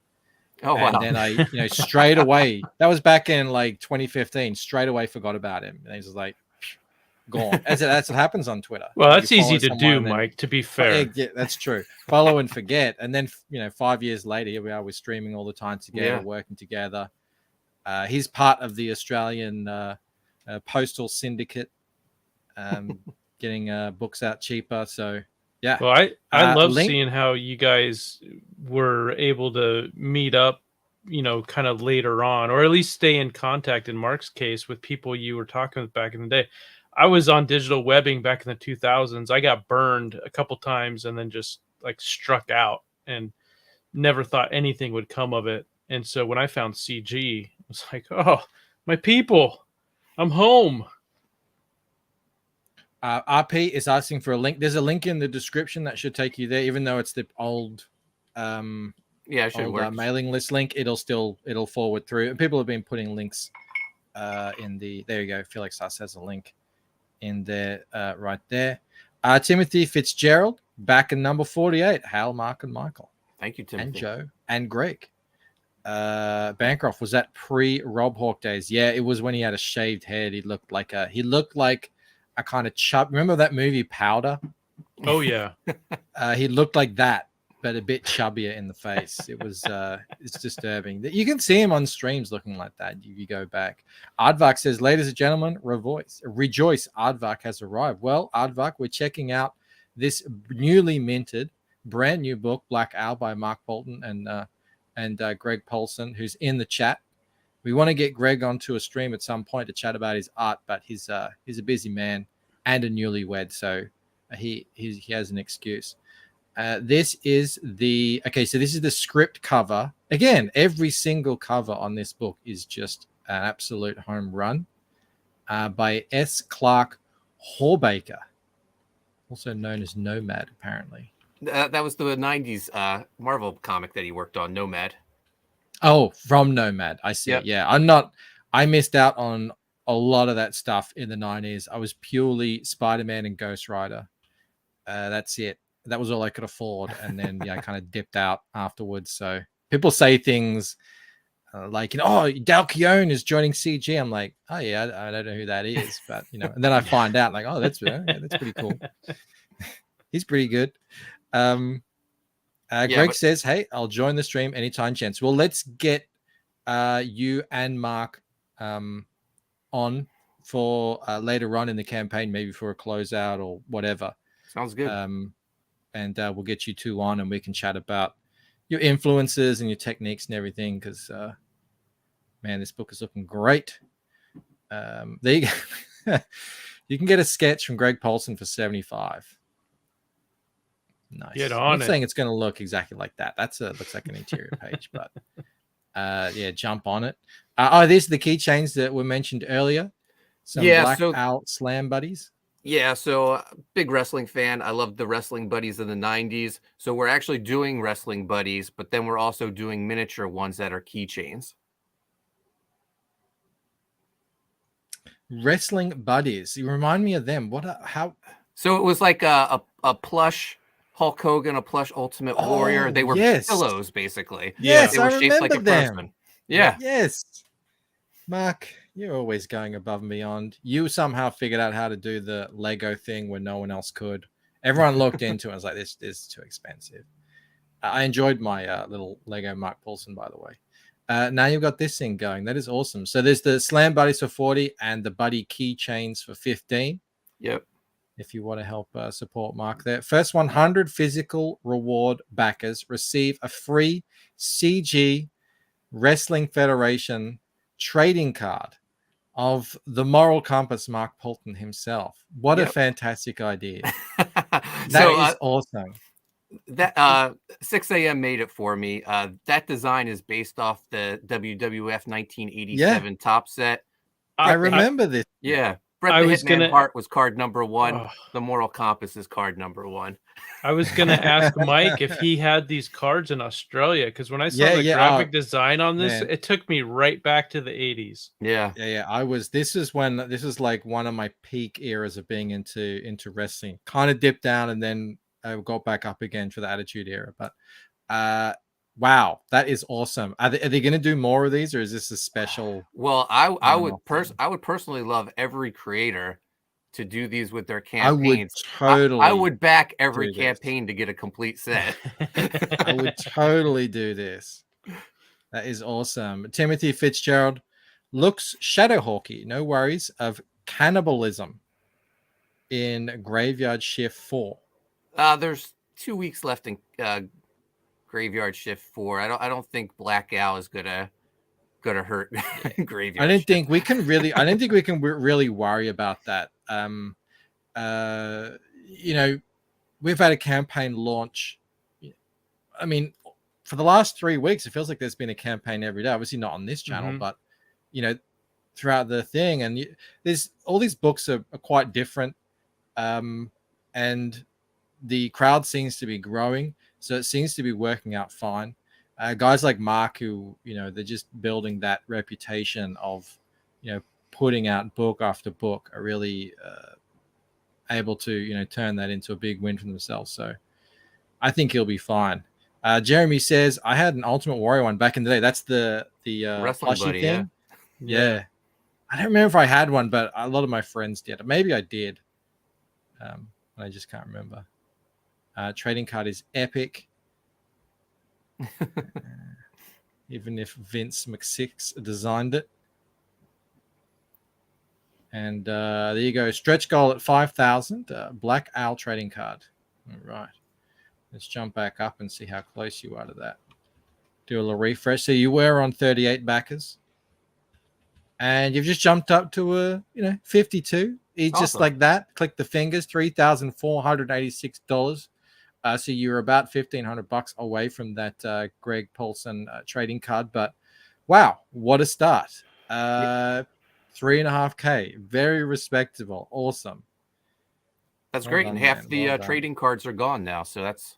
Oh, and wow. then I, straight away, that was back in like 2015, straight away forgot about him. And he was like, gone. That's what happens on Twitter. Well, that's easy to do, Mike, to be fair. Yeah, that's true. Follow and forget. And then, 5 years later, here we are, we're streaming all the time together, working together. He's part of the Australian Postal Syndicate, getting books out cheaper. So, yeah. Well, I love seeing how you guys were able to meet up, kind of later on, or at least stay in contact in Mark's case with people you were talking with back in the day. I was on digital webbing back in the 2000s. I got burned a couple times and then just like struck out and never thought anything would come of it. And so when I found CG, I was like, oh, my people, I'm home. RP is asking for a link. There's a link in the description that should take you there, even though it's the old it should work. Mailing list link. It'll forward through. And people have been putting links in the. There you go. Felix Sass has a link in there, right there. Timothy Fitzgerald back in number 48. Hal, Mark, and Michael. Thank you, Timothy. And Joe and Greg. Bancroft, was that pre-Rob Hawk days? Yeah, it was when he had a shaved head. He looked like a kind of chub. Remember that movie Powder? Oh yeah. He looked like that, but a bit chubbier in the face. It was it's disturbing. You can see him on streams looking like that. You go back. Aardvark says, ladies and gentlemen, rejoice. Aardvark has arrived. Well, Aardvark, we're checking out this newly minted, brand new book, Black Owl by Mark Poulton and Greg Poulton, who's in the chat. We want to get Greg onto a stream at some point to chat about his art, but he's a busy man and a newlywed, so he has an excuse. This is the so this is the script cover. Again, every single cover on this book is just an absolute home run. By S. Clark Horbaker, also known as Nomad, apparently. That was the 90s Marvel comic that he worked on, Nomad. Oh, from Nomad. I see. Yep. Yeah, I missed out on a lot of that stuff in the 90s. I was purely Spider-Man and Ghost Rider. That's it. That was all I could afford. And then, I kind of dipped out afterwards. So people say things like, Dal Keown is joining CG. I'm like, oh, yeah, I don't know who that is. But, and then I find out, like, oh, that's pretty cool. He's pretty good. Greg says, hey, I'll join the stream anytime, chance. Well, let's get you and Mark on for later on in the campaign, maybe for a closeout or whatever. Sounds good. And we'll get you two on and we can chat about your influences and your techniques and everything because, man, this book is looking great. There you go. You can get a sketch from Greg Poulton for $75. Nice. Get on I'm not it. saying it's going to look exactly like that. Looks like an interior page, but jump on it. These are the keychains that were mentioned earlier. Some Blackout Slam Buddies. Yeah, so big wrestling fan. I loved the Wrestling Buddies in the 90s. So we're actually doing Wrestling Buddies, but then we're also doing miniature ones that are keychains. Wrestling Buddies. You remind me of them. How? So it was like a plush Hulk Hogan, a plush Ultimate Warrior. They were pillows, basically. Yes, they were I shaped like a them. person. Yeah. Yes. Mark, you're always going above and beyond. You somehow figured out how to do the Lego thing when no one else could. Everyone looked into it and was like, this is too expensive. I enjoyed my little Lego Mark Poulton, by the way. Now you've got this thing going. That is awesome. So there's the Slam Buddies for 40 and the Buddy keychains for 15. Yep. If you want to help support Mark there. First 100 physical reward backers receive a free CG Wrestling Federation trading card of the moral compass Mark Poulton himself. What a fantastic idea. That is awesome. That 6 a.m. made it for me. That design is based off the WWF 1987 top set. I remember this. Yeah. Bret the Hitman Hart was card number 1. The Moral Compass is card number 1. I was going to ask Mike if he had these cards in Australia, because when I saw the graphic design on this, it took me right back to the 80s. Yeah. This was like one of my peak eras of being into wrestling. Kind of dipped down and then I got back up again for the Attitude Era. But wow, that is awesome. Are they going to do more of these, or is this a special? Well, I would personally love every creator to do these with their campaigns. I would back every campaign to get a complete set. I would totally do this. That is awesome. Timothy Fitzgerald looks Shadowhawky. No worries of cannibalism in Graveyard Shift 4. There's 2 weeks left in Graveyard Shift 4. I don't think Black Owl is gonna hurt Graveyard. I don't think we can really worry about that. We've had a campaign launch. I mean, for the last 3 weeks, it feels like there's been a campaign every day. Obviously not on this channel, but throughout the thing, and there's all these books are quite different, and the crowd seems to be growing. So it seems to be working out fine. Guys like Mark, who, they're just building that reputation of, putting out book after book, are really able to, turn that into a big win for themselves. So I think he'll be fine. Jeremy says, I had an Ultimate Warrior one back in the day. That's the Wrestling Buddy thing. Yeah. I don't remember if I had one, but a lot of my friends did. Maybe I did. I just can't remember. Trading card is epic. Even if Vince McSix designed it. And there you go. Stretch goal at 5,000. Black Owl trading card. All right. Let's jump back up and see how close you are to that. Do a little refresh. So you were on 38 backers. And you've just jumped up to 52. Just like that. Click the fingers. $3,486. So you're about $1,500 away from that Greg Poulton trading card. But wow, what a start! 3.5K, very respectable, awesome. That's Well great, done, and half man. the Well done. trading cards are gone now, so that's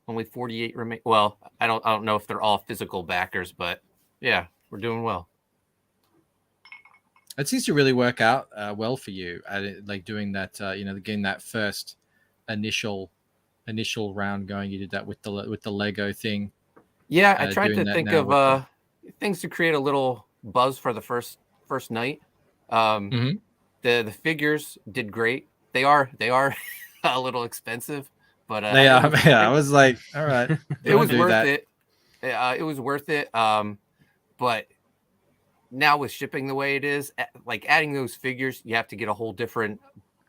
only 48 remain. Well, I don't know if they're all physical backers, but yeah, we're doing well. It seems to really work out well for you at it, like doing that. Getting that first initial round going. You did that with the Lego thing. Yeah, I tried doing to that think now of with things to create a little buzz for the first night. Mhm. The figures did great. They are a little expensive, but They are. Yeah, I was like, all right, it was do worth that. it. It was worth it. But now with shipping the way it is, like adding those figures, you have to get a whole different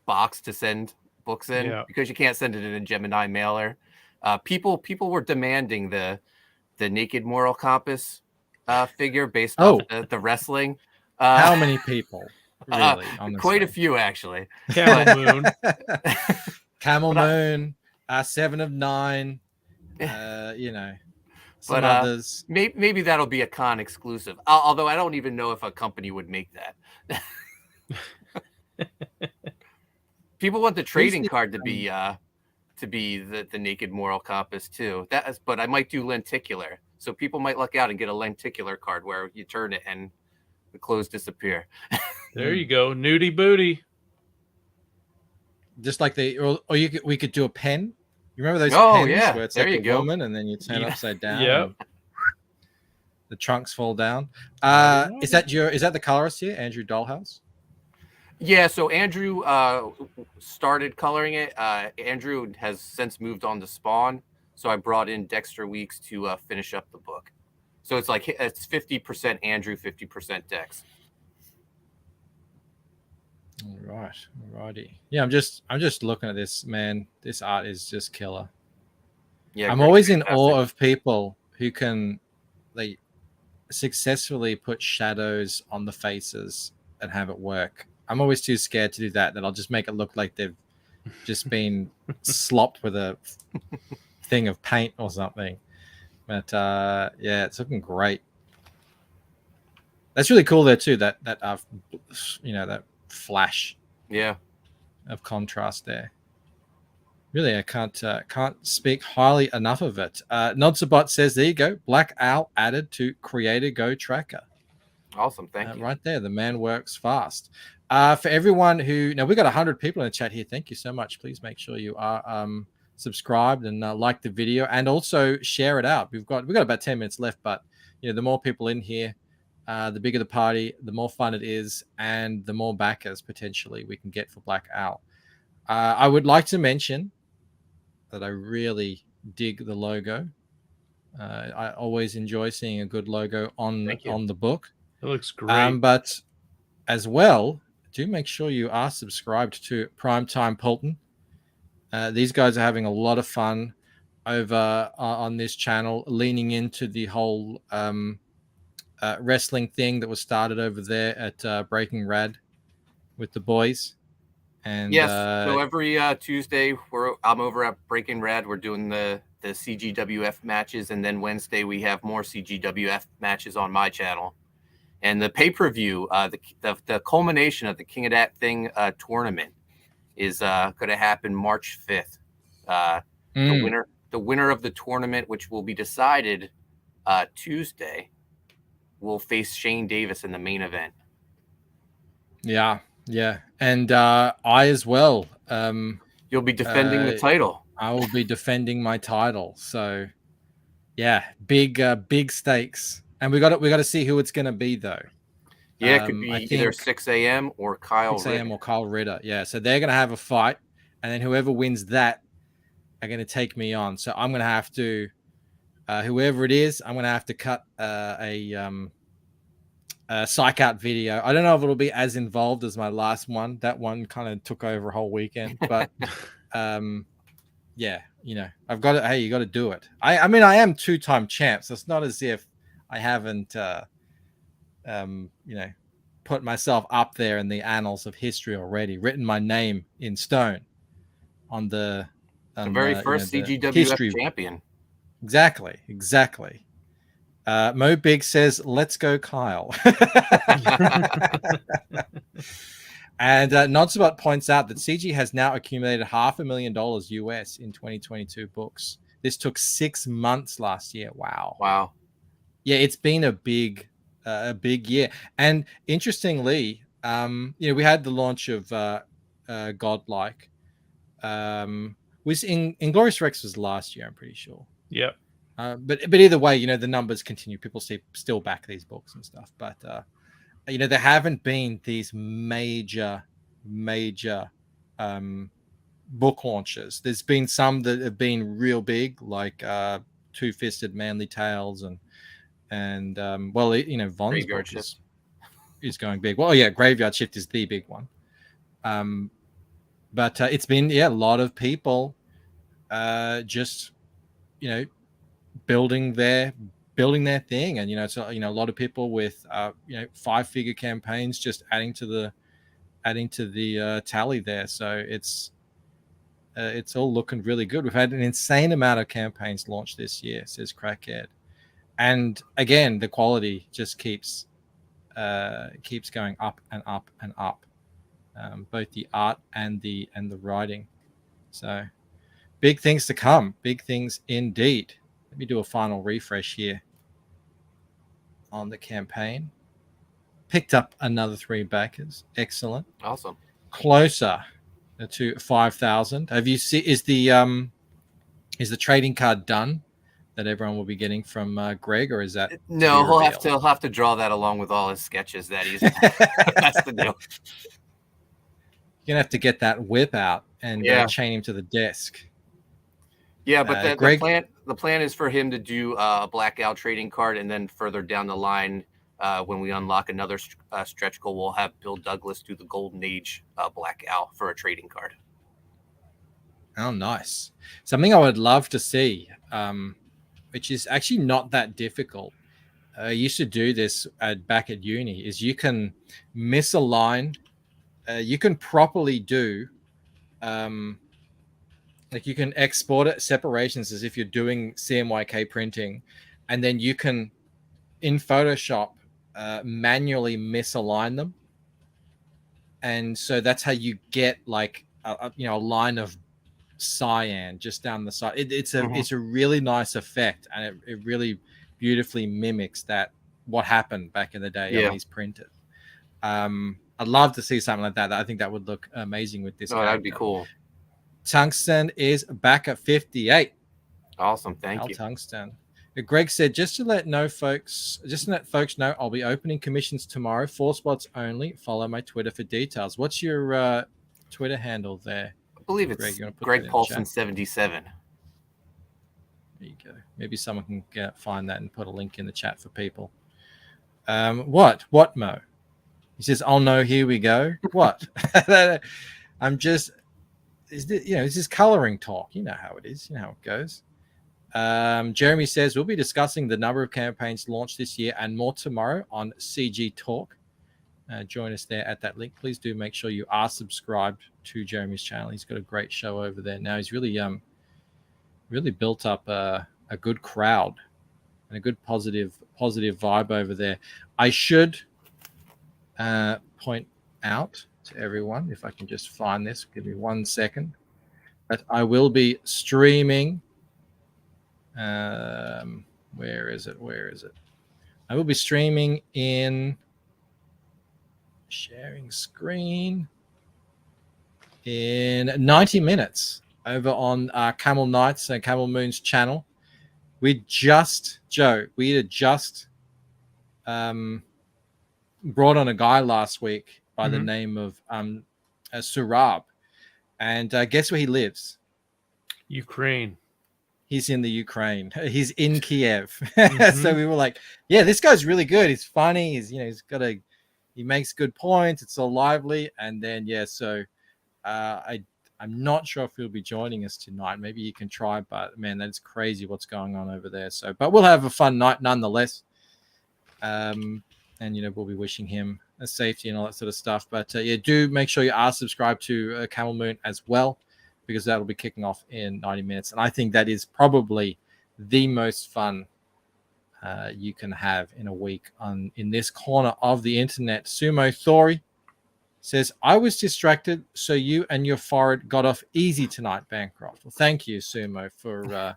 box to send books in because you can't send it in a Gemini mailer. People were demanding the Naked Moral Compass figure based off the wrestling. How many people? Really? Honestly, quite a few actually. Camel Moon, Camel Moon, 7 of 9. Some others. Maybe that'll be a con exclusive. Although I don't even know if a company would make that. People want the trading card to be the Naked Moral Compass too. But I might do lenticular, so people might luck out and get a lenticular card where you turn it and the clothes disappear. There you go, nudie booty. Just like we could do a pen. You remember those Oh, pens yeah. where it's There like you a go. woman and then you turn upside down. Yep. The trunks fall down. Is that the colorist here, Andrew Dollhouse? Yeah, so Andrew started coloring it. Andrew has since moved on to Spawn, so I brought in Dexter Weeks to finish up the book. So it's like it's 50% Andrew, 50% Dex. All right, alrighty. Yeah, I'm just looking at this, man. This art is just killer. Yeah, I'm always in awe of people who can like successfully put shadows on the faces and have it work. I'm always too scared to do that I'll just make it look like they've just been slopped with a thing of paint or something. But yeah, it's looking great. That's really cool there too, that that flash of contrast there. Really, I can't speak highly enough of it. Nodsabot says, there you go, Black Owl added to Creator Go Tracker. Awesome, thank you. Right there, the man works fast. For everyone who, now we've got 100 people in the chat here. Thank you so much. Please make sure you are subscribed and like the video, and also share it out. We've got about 10 minutes left, but the more people in here, the bigger the party, the more fun it is, and the more backers potentially we can get for Black Owl. I would like to mention that I really dig the logo. I always enjoy seeing a good logo on the book. It looks great. But as well, do make sure you are subscribed to Primetime Poulton. These guys are having a lot of fun over on this channel, leaning into the whole wrestling thing that was started over there at Breaking Rad with the boys. And yes, so every Tuesday I'm over at Breaking Rad. We're doing the CGWF matches, and then Wednesday we have more CGWF matches on my channel. And the pay-per-view, the culmination of the King of That Thing tournament is going to happen March 5th. The winner of the tournament, which will be decided Tuesday, will face Shane Davis in the main event. Yeah. And I as well. You'll be defending the title. I will be defending my title. So, yeah, big stakes. And we got to see who it's going to be, though. Yeah, it could be either 6 a.m. or Kyle 6 a.m. Ritter. or Kyle Ritter. Yeah, so they're going to have a fight, and then whoever wins that are going to take me on. So I'm going to have to, whoever it is, I'm going to have to cut a psych out video. I don't know if it'll be as involved as my last one. That one kind of took over a whole weekend, but yeah, I've got it. Hey, you got to do it. I mean, I am 2-time champ, so it's not as if I haven't, put myself up there in the annals of history already, written my name in stone on the The very first CGWF champion. Exactly. Mo Big says, "Let's go, Kyle." And Nodspot points out that CG has now accumulated $500,000 US in 2022 books. This took 6 months last year. Wow. Yeah, it's been a big year. And interestingly, we had the launch of Godlike. Was Inglorious Rex was last year, I'm pretty sure. Yep. But either way, the numbers continue. People still back these books and stuff. But there haven't been these major book launches. There's been some that have been real big, like Two-Fisted Manly Tales and Von's Graveyard book Shift is going big. Well, yeah, Graveyard Shift is the big one. But it's been a lot of people just building their thing, and so a lot of people with 5-figure campaigns just adding to the tally there. So it's all looking really good. We've had an insane amount of campaigns launched this year, says Crackhead, and again the quality just keeps going up and up and up, both the art and the writing. So big things to come, big things indeed. Let me do a final refresh here on the campaign. Picked up another 3 backers. Excellent. Awesome. Closer to 5,000. Have you seen? Is the trading card done that everyone will be getting from Greg, or is that no? He'll have to draw that along with all his sketches that he's has to do. You're gonna have to get that whip out and chain him to the desk. Yeah, but the plan is for him to do a blackout trading card, and then further down the line, when we unlock another stretch goal, we'll have Bill Douglas do the Golden Age blackout for a trading card. Oh, nice. Something I would love to see, which is actually not that difficult. I used to do this back at uni, is you can misalign, you can properly do like you can export it separations as if you're doing CMYK printing, and then you can in Photoshop manually misalign them, and so that's how you get like a line of cyan just down the side. It's a really nice effect, and it really beautifully mimics what happened back in the day on these printers. I'd love to see something like that. I think that would look amazing with this. That'd be cool. Tungsten is back at 58. Awesome, thank you. Tungsten. Greg said, just to let folks know, I'll be opening commissions tomorrow. 4 spots only. Follow my Twitter for details. What's your Twitter handle there? I believe it's Greg Poulton 77. There you go. Maybe someone can find that and put a link in the chat for people. What, Mo? He says, "Oh no, here we go." What? I'm just. This is coloring talk. You know how it is. You know how it goes. Jeremy says, we'll be discussing the number of campaigns launched this year and more tomorrow on CG Talk. Join us there at that link. Please do make sure you are subscribed to Jeremy's channel. He's got a great show over there now. He's really built up a good crowd and a good positive vibe over there. I should point out to everyone, if I can just find this, give me 1 second, that I will be streaming. Where is it? I will be streaming in sharing screen in 90 minutes over on Camel Knights and Camel Moon's channel. We had just brought on a guy last week by the name of Surab, and guess where he lives? Ukraine. He's in the Ukraine. He's in Kiev. So we were like, yeah, this guy's really good. He's funny. He makes good points. It's so lively. And then I'm not sure if he'll be joining us tonight. Maybe you can try, but man, that's crazy what's going on over there. So, but we'll have a fun night nonetheless. And we'll be wishing him safety and all that sort of stuff. But do make sure you are subscribed to Camel Moon as well. because that'll be kicking off in 90 minutes. And I think that is probably the most fun you can have in a week in this corner of the internet. Sumo Thori says, I was distracted, so you and your forehead got off easy tonight, Bancroft. Well, thank you, Sumo, for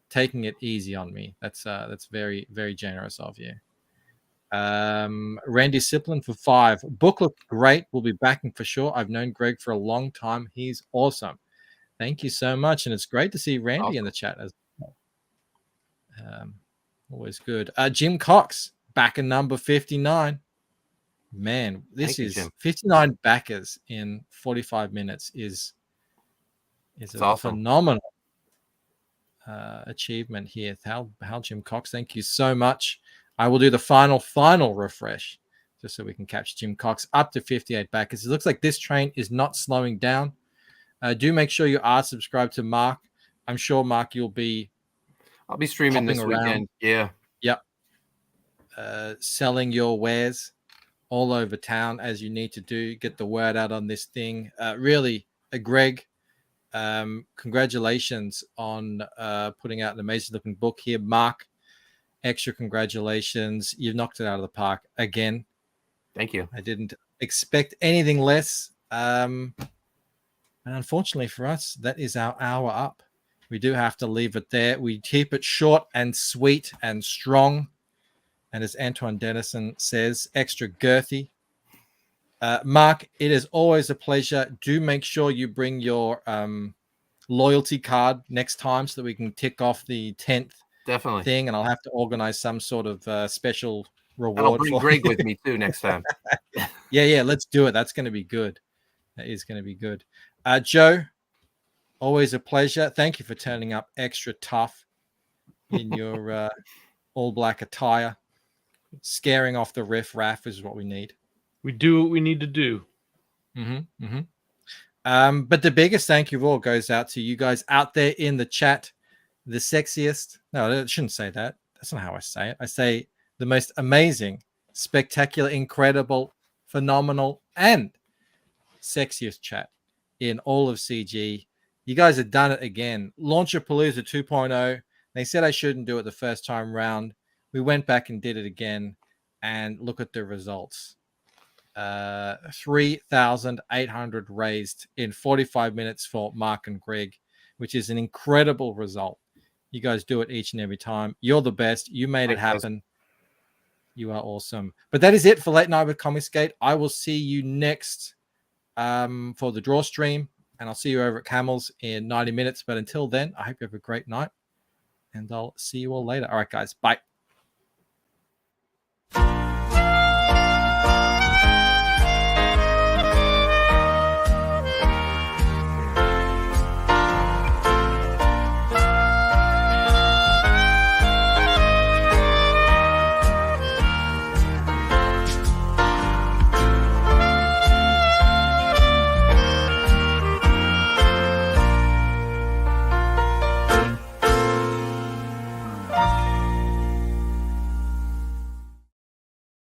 taking it easy on me. That's very, very generous of you. Randy Siplin for 5. Book looked great. We'll be backing for sure. I've known Greg for a long time. He's awesome. Thank you so much. And it's great to see Randy in the chat as well. Always good. Jim Cox, backer number 59. Man, this is 59 backers in 45 minutes is a awesome. phenomenal achievement here. Hal Jim Cox, thank you so much. I will do the final refresh just so we can catch Jim Cox up to 58 backers. It looks like this train is not slowing down. Do make sure you are subscribed to Mark. I'm sure, Mark, I'll be streaming this around. Weekend. Yeah. Yep. Selling your wares all over town as you need to do. Get the word out on this thing. Really, Greg, congratulations on putting out an amazing looking book here. Mark, extra congratulations. You've knocked it out of the park again. Thank you. I didn't expect anything less. And unfortunately for us, that is our hour up. We do have to leave it there. We keep it short and sweet and strong. And as Antoine Dennison says, extra girthy. Mark, it is always a pleasure. Do make sure you bring your loyalty card next time so that we can tick off the 10th thing. And I'll have to organize some sort of special reward. I'll bring Greg with me too next time. Yeah, let's do it. That's going to be good. That is going to be good. Joe, always a pleasure. Thank you for turning up extra tough in your all black attire. Scaring off the riff-raff is what we need. We do what we need to do. But the biggest thank you of all goes out to you guys out there in the chat. The sexiest. No, I shouldn't say that. That's not how I say it. I say the most amazing, spectacular, incredible, phenomenal, and sexiest chat in all of CG. You guys have done it again. Launchapalooza 2.0. They said I shouldn't do it the first time round. We went back and did it again, and look at the results. 3,800 raised in 45 minutes for Mark and Greg, which is an incredible result. You guys do it each and every time. You're the best. You made it happen. You are awesome. But that is it for Late Night with Comicsgate. I will see you next for the draw stream, and I'll see you over at Camels in 90 minutes. But until then, I hope you have a great night, and I'll see you all later. All right, guys. Bye.